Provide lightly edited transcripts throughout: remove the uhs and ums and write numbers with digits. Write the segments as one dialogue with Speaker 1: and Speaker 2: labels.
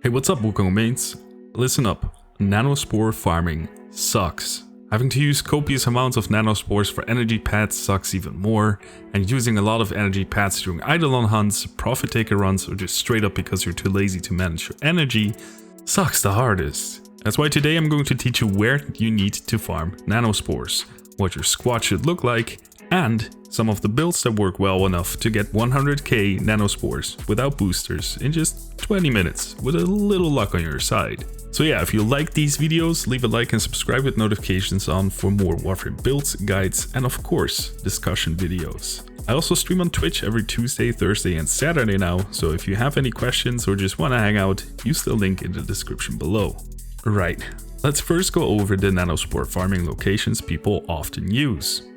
Speaker 1: Hey, what's up, Wukong mates? Listen up, Nano Spore farming sucks. Having to use copious amounts of Nano Spores for energy pads sucks even more, and using a lot of energy pads during Eidolon hunts, profit taker runs, or just straight up because you're too lazy to manage your energy sucks the hardest. That's why today I'm going to teach you where you need to farm Nano Spores, what your squad should look like, and some of the builds that work well enough to get 100k Nano Spores without boosters in just 20 minutes with a little luck on your side. So yeah, if you like these videos, leave a like and subscribe with notifications on for more Warframe builds, guides, and of course, discussion videos. I also stream on Twitch every Tuesday, Thursday, and Saturday now, so if you have any questions or just want to hang out, use the link in the description below. Right, let's first go over the Nano Spore farming locations people often use.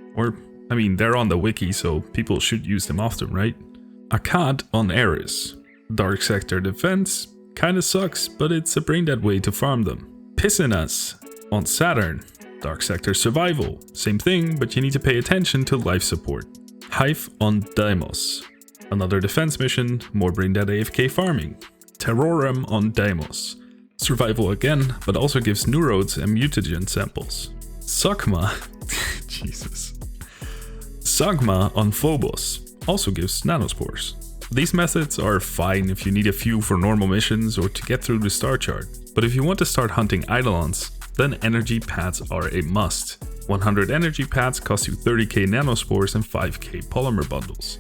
Speaker 1: I mean, they're on the wiki, so people should use them often, right? Akkad on Eris. Dark Sector Defense kinda sucks, but it's a brain-dead way to farm them. Piscinas on Saturn. Dark Sector Survival. Same thing, but you need to pay attention to life support. Hive on Deimos. Another defense mission, more brain-dead AFK farming. Terrorum on Deimos. Survival again, but also gives neurodes and mutagen samples. Sogma. Jesus. Sogma on Phobos also gives nanospores. These methods are fine if you need a few for normal missions or to get through the star chart, but if you want to start hunting Eidolons, then energy pads are a must. 100 energy pads cost you 30k nanospores and 5k polymer bundles.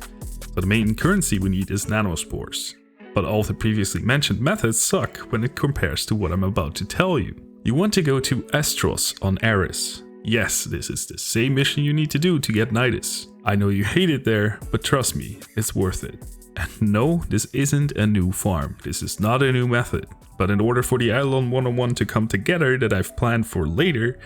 Speaker 1: So the main currency we need is nanospores. But all the previously mentioned methods suck when it compares to what I'm about to tell you. You want to go to Estros on Eris. Yes, this is the same mission you need to do to get Nidus. I know you hate it there, but trust me, it's worth it. And no, this isn't a new farm, this is not a new method. But in order for the Eidolon 101 to come together that I've planned for later,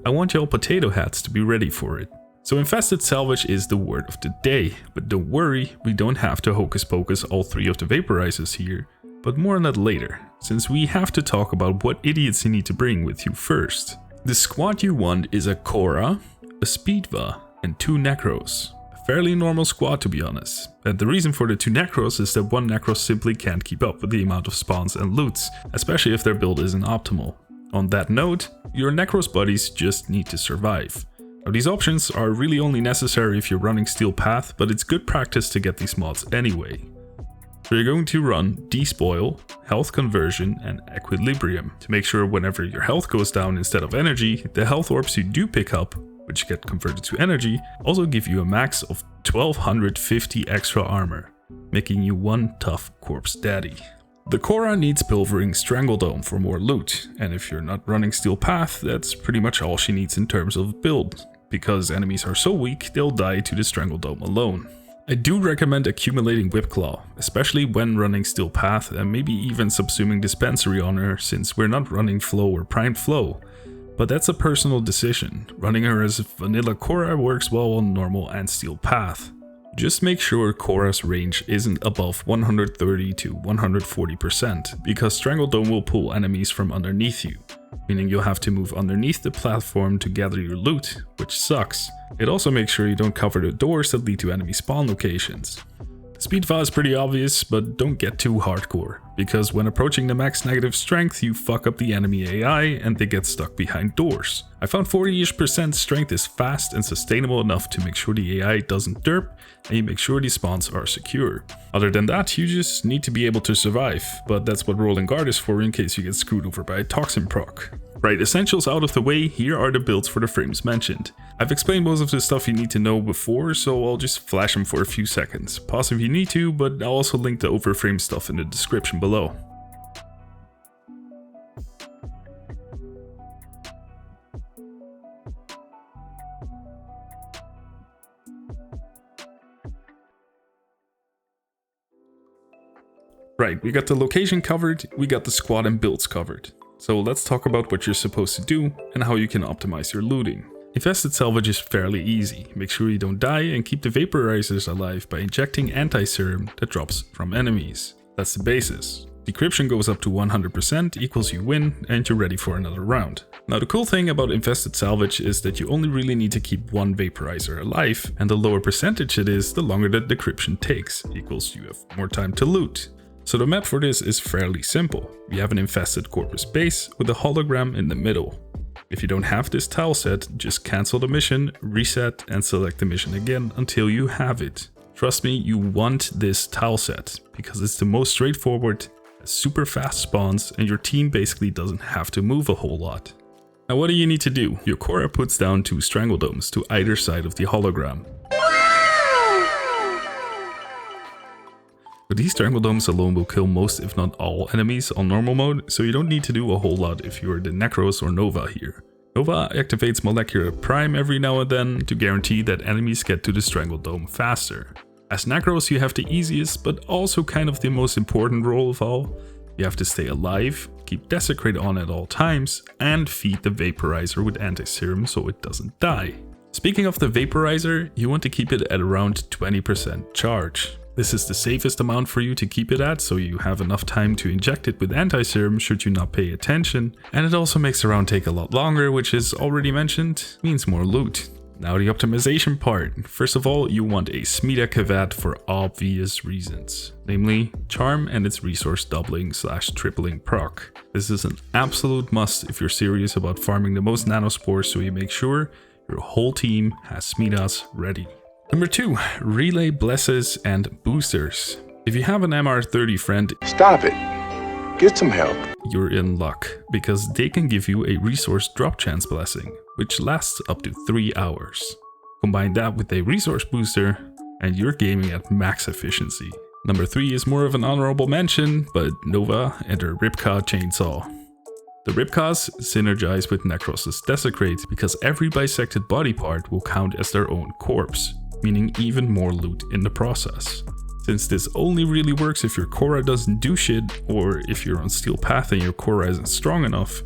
Speaker 1: I want y'all potato hats to be ready for it. So infested salvage is the word of the day, but don't worry, we don't have to hocus pocus all three of the vaporizers here, but more on that later, since we have to talk about what idiots you need to bring with you first. The squad you want is a Corra, a Speedfile, and 2 Necros. A fairly normal squad to be honest, and the reason for the 2 Necros is that 1 Necros simply can't keep up with the amount of spawns and loots, especially if their build isn't optimal. On that note, your Necros buddies just need to survive. Now these options are really only necessary if you're running Steel Path, but it's good practice to get these mods anyway. So you're going to run Despoil, Health Conversion, and Equilibrium to make sure whenever your health goes down instead of energy, the health orbs you do pick up, which get converted to energy, also give you a max of 1250 extra armor, making you one tough corpse daddy. The Corra needs Pilfering Strangledome for more loot, and if you're not running Steel Path, that's pretty much all she needs in terms of build, because enemies are so weak they'll die to the Strangledome alone. I do recommend accumulating Whipclaw, especially when running Steel Path and maybe even subsuming Dispensary on her since we're not running Flow or Primed Flow. But that's a personal decision, running her as vanilla Corra works well on normal and Steel Path. Just make sure Corra's range isn't above 130 to 140% because Strangledome will pull enemies from underneath you, meaning you'll have to move underneath the platform to gather your loot, which sucks. It also makes sure you don't cover the doors that lead to enemy spawn locations. Speedfile is pretty obvious, but don't get too hardcore, because when approaching the max negative strength you fuck up the enemy AI and they get stuck behind doors. I found 40% strength is fast and sustainable enough to make sure the AI doesn't derp and you make sure these spawns are secure. Other than that, you just need to be able to survive, but that's what Rolling Guard is for in case you get screwed over by a Toxin proc. Right, essentials out of the way, here are the builds for the frames mentioned. I've explained most of the stuff you need to know before, so I'll just flash them for a few seconds. Pause if you need to, but I'll also link the overframe stuff in the description below. Right, we got the location covered, we got the squad and builds covered. So let's talk about what you're supposed to do and how you can optimize your looting. Infested salvage is fairly easy. Make sure you don't die and keep the vaporizers alive by injecting anti-serum that drops from enemies. That's the basis. Decryption goes up to 100% equals you win and you're ready for another round. Now the cool thing about infested salvage is that you only really need to keep 1 vaporizer alive, and the lower percentage it is, the longer the decryption takes, equals you have more time to loot. So the map for this is fairly simple. We have an infested corpus base with a hologram in the middle. If you don't have this tile set, just cancel the mission, reset and select the mission again until you have it. Trust me, you want this tile set because it's the most straightforward, has super fast spawns, and your team basically doesn't have to move a whole lot. Now what do you need to do? Your Corra puts down 2 strangledomes to either side of the hologram. But these strangledomes alone will kill most if not all enemies on normal mode, so you don't need to do a whole lot if you're the Necros or Nova here. Nova activates Molecular Prime every now and then to guarantee that enemies get to the Strangledome faster. As Necros you have the easiest but also kind of the most important role of all. You have to stay alive, keep Desecrate on at all times, and feed the Vaporizer with anti-serum so it doesn't die. Speaking of the Vaporizer, you want to keep it at around 20% charge. This is the safest amount for you to keep it at, so you have enough time to inject it with anti-serum should you not pay attention. And it also makes the round take a lot longer, which is already mentioned, means more loot. Now the optimization part. First of all, you want a Smida Kavat for obvious reasons. Namely, Charm and its resource doubling / tripling proc. This is an absolute must if you're serious about farming the most Nano Spores, so you make sure your whole team has Smidas ready. Number 2, relay blesses and boosters. If you have an MR30 friend,
Speaker 2: stop it. Get some help.
Speaker 1: You're in luck, because they can give you a resource drop chance blessing, which lasts up to 3 hours. Combine that with a resource booster, and you're gaming at max efficiency. Number 3 is more of an honorable mention, but Nova and her Ripka chainsaw. The Ripkas synergize with Necros' Desecrate because every bisected body part will count as their own corpse, meaning even more loot in the process. Since this only really works if your Corra doesn't do shit, or if you're on Steel Path and your Corra isn't strong enough,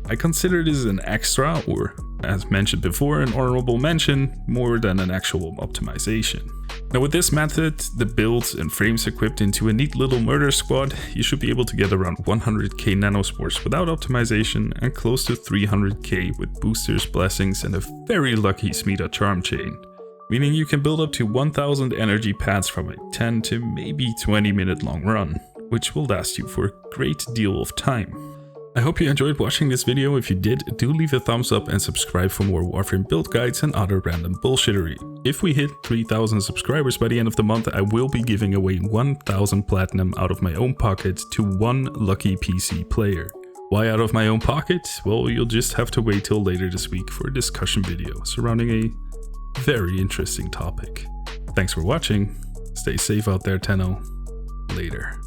Speaker 1: I consider this an extra, or as mentioned before, an honorable mention, more than an actual optimization. Now with this method, the builds and frames equipped into a neat little murder squad, you should be able to get around 100k Nano Spores without optimization and close to 300k with boosters, blessings and a very lucky Smida charm chain. Meaning you can build up to 1000 energy pads from a 10 to maybe 20 minute long run, which will last you for a great deal of time. I hope you enjoyed watching this video. If you did, do leave a thumbs up and subscribe for more Warframe build guides and other random bullshittery. If we hit 3000 subscribers by the end of the month, I will be giving away 1000 platinum out of my own pocket to one lucky PC player. Why out of my own pocket? Well, you'll just have to wait till later this week for a discussion video surrounding a very interesting topic. Thanks for watching. Stay safe out there, Tenno. Later.